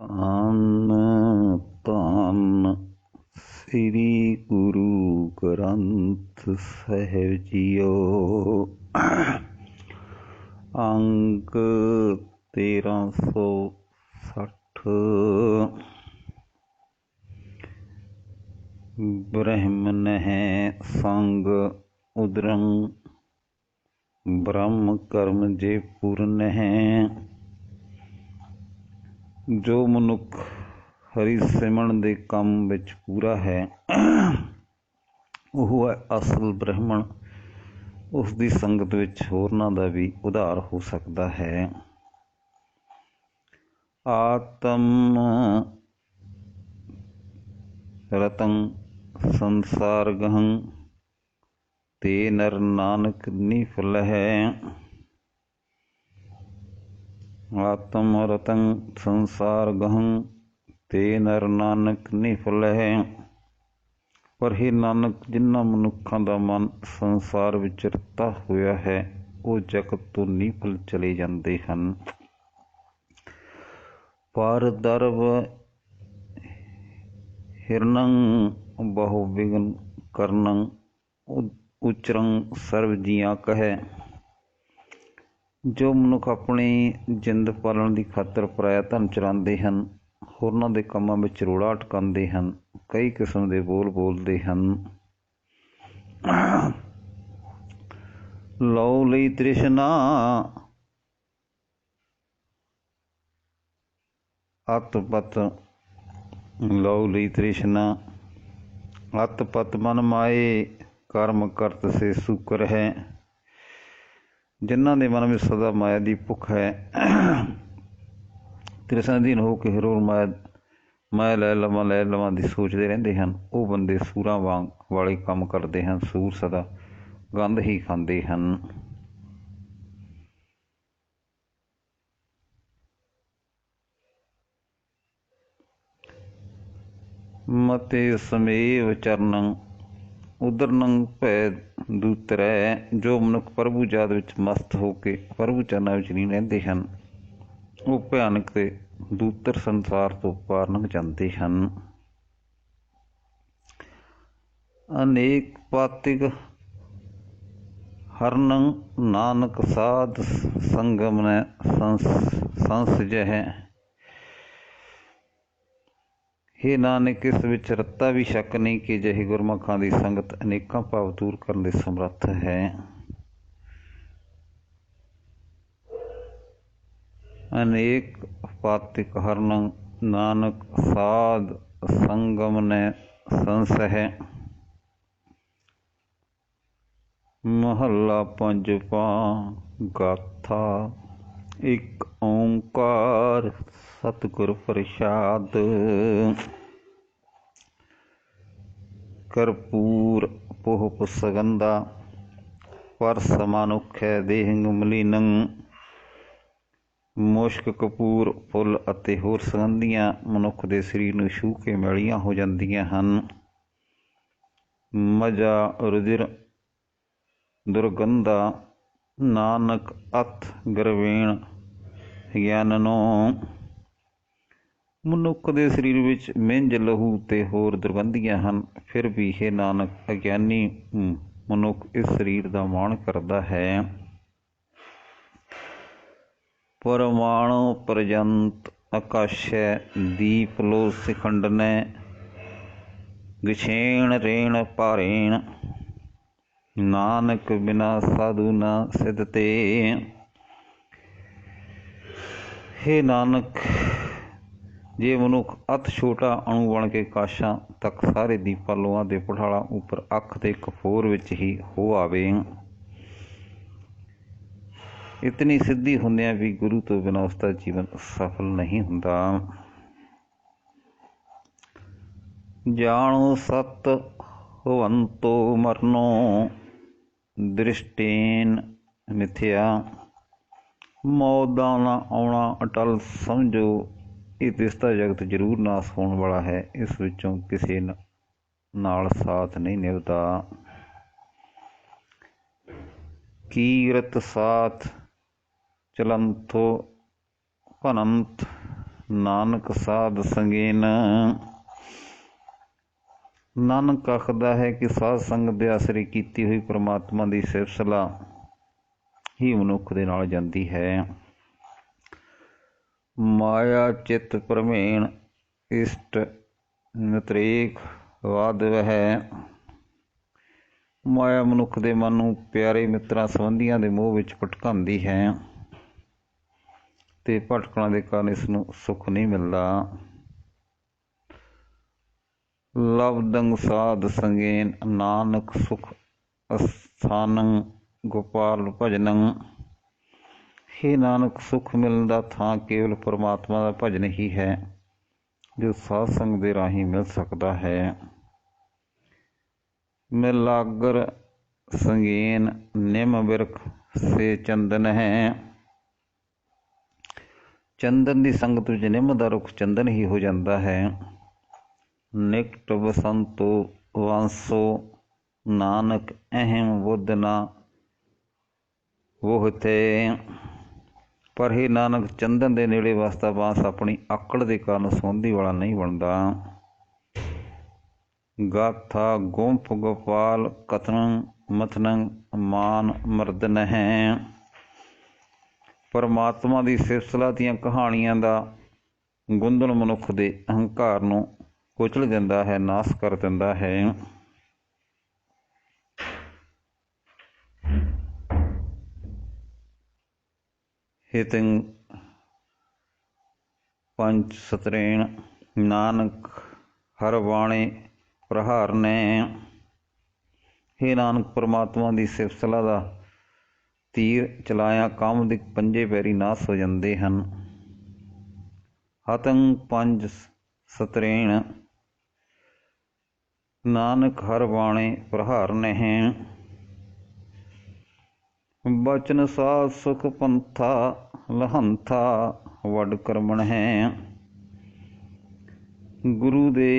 ਧੰਨ ਧੰਨ ਸ੍ਰੀ ਗੁਰੂ ਗ੍ਰੰਥ ਸਾਹਿਬ ਜੀਓ। ਅੰਕ 1360। ਬ੍ਰਹਮਨਹਿ ਸੰਗ ਉਦਰੰ ਬ੍ਰਹਮ ਕਰਮ ਜੇ ਪੂਰਨਹਿ। ਜੋ ਮਨੁੱਖ ਹਰੀ ਸਿਮਰਨ ਦੇ ਕੰਮ ਵਿੱਚ ਪੂਰਾ ਹੈ ਉਹ ਹੈ ਅਸਲ ਬ੍ਰਹਮਣ। ਉਸ ਦੀ ਸੰਗਤ ਵਿੱਚ ਹੋਰਨਾਂ ਦਾ ਵੀ ਉਧਾਰ ਹੋ ਸਕਦਾ ਹੈ। ਆਤਮ ਰਤੰ ਸੰਸਾਰ ਗਹੰ ਤੇ ਨਰ ਨਾਨਕ ਨਿਫਲਹਿ। ਆਤਮ ਰਤੰ ਸੰਸਾਰ ਗਹੰ ਤੇ ਨਰ ਨਾਨਕ ਨਿਫਲਹਿ। ਪਰ ਹੇ ਨਾਨਕ, ਜਿਨ੍ਹਾਂ ਮਨੁੱਖਾਂ ਦਾ ਮਨ ਸੰਸਾਰ ਵਿੱਚ ਰਤਾ ਹੋਇਆ ਹੈ ਉਹ ਜਗਤ ਤੋਂ ਨਿਫਲ ਚਲੇ ਜਾਂਦੇ ਹਨ। ਪਰ ਦਰਵ ਹਿਰਨੰ ਬਹੁ ਵਿਗਨ ਕਰਨੰ ਉਚਰੰ ਸਰਬ ਜੀਆਂ ਕਹੈ। ਜੋ ਮਨੁੱਖ ਆਪਣੀ ਜਿੰਦ ਪਾਲਣ ਦੀ ਖਾਤਰ ਪਰਾਇਆ ਧਨ ਚੁਰਾਉਂਦੇ ਹਨ, ਹੋਰਨਾਂ ਦੇ ਕੰਮਾਂ ਵਿੱਚ ਰੋੜਾ ਅਟਕਾਉਂਦੇ ਹਨ, ਕਈ ਕਿਸਮ ਦੇ ਬੋਲ ਬੋਲਦੇ ਹਨ, ਲਉ ਲਈ ਤ੍ਰਿਸ਼ਨਾ ਅਤ ਪਤ, ਲਉ ਲਈ ਤ੍ਰਿਸ਼ਨਾ ਅਤ ਪਤ ਮਨ ਮਾਏ ਕਰਮ ਕਰਤ ਸੇ ਸੂਕਰ ਹੈ। ਜਿਨ੍ਹਾਂ ਦੇ ਮਨ ਵਿੱਚ ਸਦਾ ਮਾਇਆ ਦੀ ਭੁੱਖ ਹੈ, ਤ੍ਰਿਸ਼ਨਾ ਅਧੀਨ ਹੋ ਕੇ ਹਰੋਰ ਮਾਇਆ ਲੈ ਲਵਾਂ ਦੀ ਸੋਚਦੇ ਰਹਿੰਦੇ ਹਨ, ਉਹ ਬੰਦੇ ਸੂਰਾਂ ਵਾਲੇ ਕੰਮ ਕਰਦੇ ਹਨ। ਸੂਰ ਸਦਾ ਗੰਧ ਹੀ ਖਾਂਦੇ ਹਨ। ਮਤੇ ਸਮੇਵ ਚਰਨੰ ਉਦਰਨੰ ਭੈ ਦੂਤਰੈ। ਜੋ ਮਨੁੱਖ ਪ੍ਰਭੂ ਜਾਤ ਵਿੱਚ ਮਸਤ ਹੋ ਕੇ ਪ੍ਰਭੂ ਚਰਨਾਂ ਵਿੱਚ ਨਹੀਂ ਰਹਿੰਦੇ ਹਨ, ਉਹ ਭਿਆਨਕ ਤੇ ਦੂਤਰ ਸੰਸਾਰ ਤੋਂ ਪਾਰ ਲੰਘ ਜਾਂਦੇ ਹਨ। ਅਨੇਕ ਪਾਤਿਕ ਹਰਨੰ ਨਾਨਕ ਸਾਧ ਸੰਗਮਨੈ ਸੰਸਜਹਿ। ਹੇ ਨਾਨਕ, ਇਸ ਵਿੱਚ ਰੱਤਾ ਵੀ ਸ਼ੱਕ ਨਹੀਂ ਕਿ ਅਜਿਹੇ ਗੁਰਮੁਖਾਂ ਦੀ ਸੰਗਤ ਅਨੇਕਾਂ ਭਾਵ ਦੂਰ ਕਰਨ ਦੇ ਸਮਰੱਥ ਹੈ। ਅਨੇਕ ਪਾਤਿਕ ਹਰਨੰ ਨਾਨਕ ਸਾਧ ਸੰਗਮਨੈ ਸੰਸਹਿ। ਮਹੱਲਾ ਪੰਜਵਾਂ। ਗਾਥਾ। ਇੱਕ ਓਂਕਾਰ ਸਤਿਗੁਰ ਪ੍ਰਸਾਦ। ਕਰਪੂਰ ਪੋਹਪ ਸਗੰਧਾ ਪਰ ਸਮਾਨੁਖੈ ਦੇਹਿੰਗ ਮਲੀਨੰ। ਮੁਸ਼ਕ, ਕਪੂਰ, ਫੁੱਲ ਅਤੇ ਹੋਰ ਸੁਗੰਧੀਆਂ ਮਨੁੱਖ ਦੇ ਸਰੀਰ ਨੂੰ ਛੂਹ ਕੇ ਮੈਲੀਆਂ ਹੋ ਜਾਂਦੀਆਂ ਹਨ। ਮਜਾ ਰੁਜਿਰ ਦੁਰਗੰਧਾ ਨਾਨਕ ਅਥ ਗਰਵੇਣ ਗਿਆਨਨੋ। ਮਨੁੱਖ ਦੇ ਸਰੀਰ ਵਿੱਚ ਮਿੰਜ, ਲਹੂ ਤੇ ਹੋਰ ਦੁਰਗੰਧੀਆਂ ਹਨ, ਫਿਰ ਵੀ ਹੇ ਨਾਨਕ, ਅਗਿਆਨੀ ਮਨੁੱਖ ਇਸ ਸਰੀਰ ਦਾ ਮਾਣ ਕਰਦਾ ਹੈ। ਪਰਮਾਣੁ ਪਰਜੰਤ ਆਕਾਸ਼ੈ ਦੀਪ ਲੋ ਸਿਖੰਡਨੈ। ਗਛੇਣ ਰੇਣ ਭਾਰੇਣ ਨਾਨਕ ਬਿਨਾ ਸਾਧੂ ਨਾ ਸਿਧਤੇ। ਹੇ ਨਾਨਕ, ਜੇ ਮਨੁੱਖ ਅਤ ਛੋਟਾ ਅਣੂ ਬਣ ਕੇ ਆਕਾਸ਼ਾਂ ਤੱਕ ਸਾਰੇ ਦੀਪਾਂ ਲੋਆਂ ਦੇ ਪਠਾਲਾਂ ਉੱਪਰ ਅੱਖ ਦੇ ਕਫੋਰ ਵਿੱਚ ਹੀ ਹੋ ਆਵੇ, ਇਤਨੀ ਸਿੱਧੀ ਹੁੰਦਿਆਂ ਵੀ ਗੁਰੂ ਤੋਂ ਬਿਨਾਂ ਉਸਦਾ ਜੀਵਨ ਸਫਲ ਨਹੀਂ ਹੁੰਦਾ। ਜਾਣੋ ਸਤ ਹੋਵੰਤੋ ਮਰਨੋ ਦ੍ਰਿਸ਼ਟੇਨ ਮਿਥਿਆ। ਮੌਤ ਦਾ ਨਾ ਆਉਣਾ ਅਟਲ ਸਮਝੋ, ਇਹ ਦਿਸਦਾ ਜਗਤ ਜ਼ਰੂਰ ਨਾਸ ਹੋਣ ਵਾਲਾ ਹੈ, ਇਸ ਵਿੱਚੋਂ ਕਿਸੇ ਨਾਲ ਸਾਥ ਨਹੀਂ ਨਿਭਦਾ। ਕੀਰਤ ਸਾਥ ਚਲੰਥੋ ਭਨੰਤ नानक साध संगेन। नानक आखदा है कि साध संगत दे आसरे कीती हुई परमात्मा की सिफत सलाह ही मनुख दे नाल जांदी है। माया चित प्रमेण इष्ट नतरेक वाद वह। माया मनुख दे मन नूं प्यारे मित्रां संबंधियां दे मोह विच भटकांदी है ते भटकण दे कारण इस नूं सुख नहीं मिलदा। लबदंग साध संगेन नानक सुख अस्थानं गोपाल भजनं। हे नानक सुख मिलण दा थां केवल परमात्मा दा भजन ही है जो साध संग दे राही मिल सकदा है। मिलागर संगेन निम बिरख से चंदन है। चंदन की संगत विच निम दा रुख चंदन ही हो जाता है। निकट बसंतो वांसो नानक अहम बुद्ध ना वोह थे। पर हे नानक चंदन के नेड़े वसदा बांस अपनी आकड़ के कारण सौंधी वाला नहीं बनता। गाथा गुंफ गोपाल कथन मथन मान मर्दन है। परमात्मा की सिफत सलाह दीआं कहानियां दा गुंदन मनुख के अहंकार नूं कुचल दिंदा है, नाश कर दिंदा है। हितं पंच सतरेण नानक हर बाणे प्रहारने। हे नानक परमात्मा की सिफत सलाह दा तीर चलाया कामदिक पंजे पैरी नाश हो जाते हैं। हतं पंच सतरेण नानक हर बाणे प्रहारने हैं। बचन साध सुख पंथा लहंथा वड करमण है। गुरु दे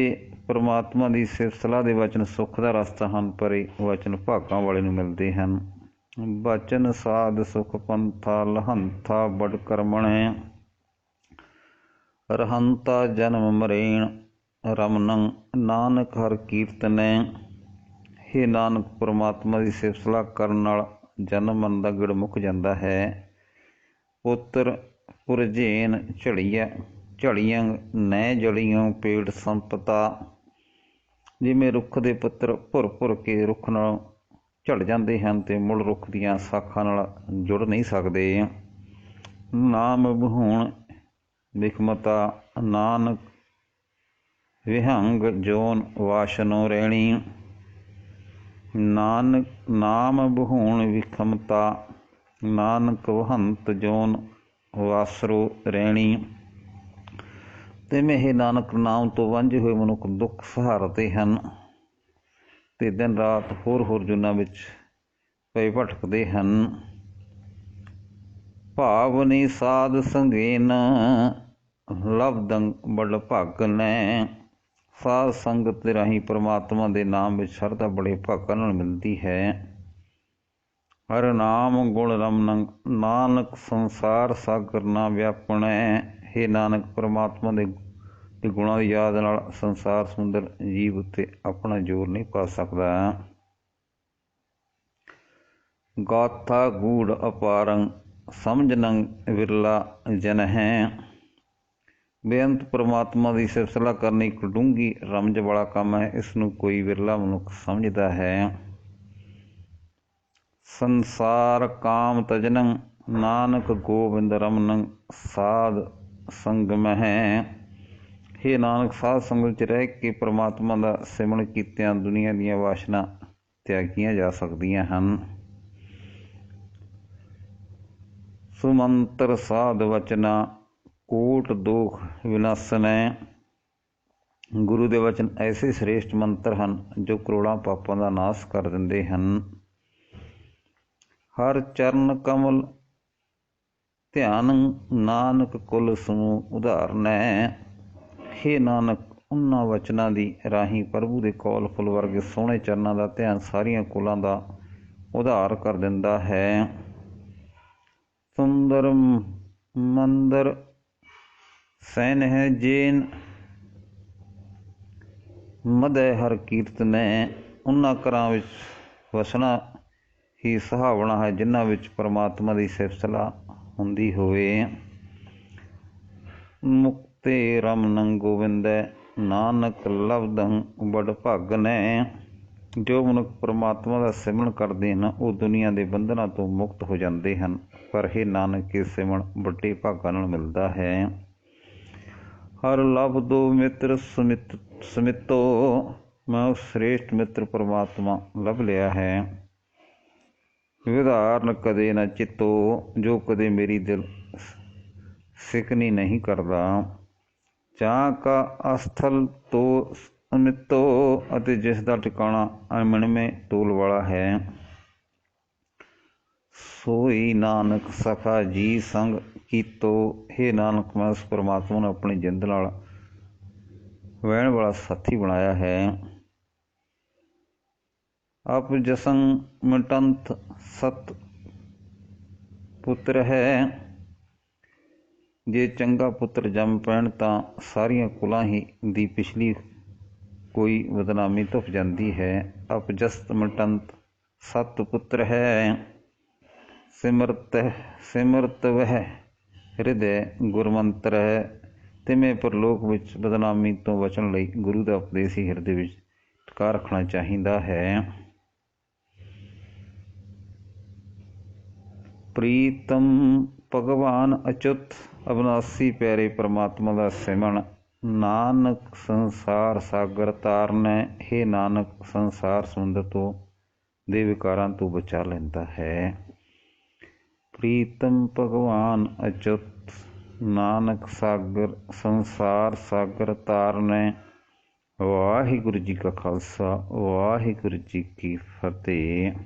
परमात्मा की सिफत सलाह दे वचन सुख का रस्ता हैं, पर वचन भागां वाले नूं मिलते हैं। बचन साध सुख पंथा लहंथा वड करमण है। रहंता जन्म मरेण रमनं नानक हर कीर्तन। हे नानक परमात्मा की सिफत सलाह करन नाल जन्म मन का गिड़ मुक जाता है। पुत्र पुरजेन झड़ियां नै जड़ियों पेड़ संपता। जिमें रुख के पुत्र भुर भुर के रुख नाल झड़ जाते हैं तो मुड़ रुख दीआं शाखां नाल जुड़ नहीं सकते। नाम बहूण विखमता नानक विहंग जोन वाशनो रैणी। नानक नाम बहूण विखमता नानक वहंत जोन वासरो रैणी। तिवें हे नानक नाम तो वांझे हुए मनुख दुख सहारते हैं ते दिन रात होर जुन्नां विच पए भटकते हैं। भावनी साध संगेन लबदंग बड़ भागन। साध संगत के राही परमात्मा के नाम में शरधा बड़े भागां नाल मिलती है। हर नाम गुण रमन नानक संसार सागर ना व्यापण। हे नानक परमात्मा के गुणों की याद नाल संसार सुंदर जीव उत्ते अपना जोर नहीं पा सकता। गाथा गूढ़ अपारं समझनं विरला जन है। बेअंत परमात्मा की सिफत सलाह करनी एक डूंगी रमज वाला काम है। इसनूं कोई विरला मनुख समझदा है। संसार काम तजनं नानक गोबिंद रमनं साध संगम है। हे नानक साध संगत च रह के परमात्मा का सिमरन कीतियां दुनिया दीआं वासना त्यागियां जा सकदियां हन। सुमंतर साध वचना कोट दोख विनाशन। गुरु के वचन ऐसे श्रेष्ठ मंत्र हैं जो करोड़ों पापों का नाश कर देंदे हैं। हर चरण कमल ध्यान नानक कुल समूह उदाहरण। हे नानक उन्हां वचनां दी राही प्रभु के कौल फुल वर्गे सोहणे चरनां का ध्यान सारियां कुलां का उधार कर दिंदा है। सुंदर मंदिर सैन है जेन मदय हर कीर्तनै। उन्हां घरां विच वसना ही सुहावना है जिन्हां विच परमात्मा की सिफत हुंदी होवे। मुक्ते रमन गोविंद नानक लभदं बड़ भागन। जो मनुख परमात्मा का सिमरन करते हैं वो दुनिया के बंधनों तो मुक्त हो जाते हैं, पर हे नानक के सिमरन बड़े भागां नाल मिलता है। हर लभ दो मित्र समितो। मैं उस श्रेष्ठ मित्र परमात्मा लभ लिया है। विधारण कदे न चितो। जो कदे मेरी दिल सिकनी नहीं करता। चाह का अस्थल तो अमितो। अते जिसका ठिकाना अमणिमे तोल वाला है। सोई नानक सखा जी संग कीतो। हे नानक मैं उस परमात्मा ने अपनी जिंद नाल वहण वाला साथी बनाया है। अप जसं मिटंत सत पुत्र है। जे चंगा पुत्र जम पैण तां सारियां कुलां ही दी पिछली कोई बदनामी धुप जाती है। अपजस्त मिटंत सत पुत्र है। सिमरत वह हृदय गुरमंत्र है। तिवें परलोक विच बदनामी तो बचण लई गुरु का उपदेश ही हृदय विच टिका रखना चाहिदा है। प्रीतम भगवान अच्युत। अविनाशी प्यारे परमात्मा का सिमरन नानक संसार सागर तारनै। हे नानक संसार समुद्र तो दे विकारां तो बचा लैंदा है। प्रीतम भगवान अच्युत नानक सागर संसार सागर तारनै। वाहिगुरु जी का खालसा वाहिगुरु जी की फतेह।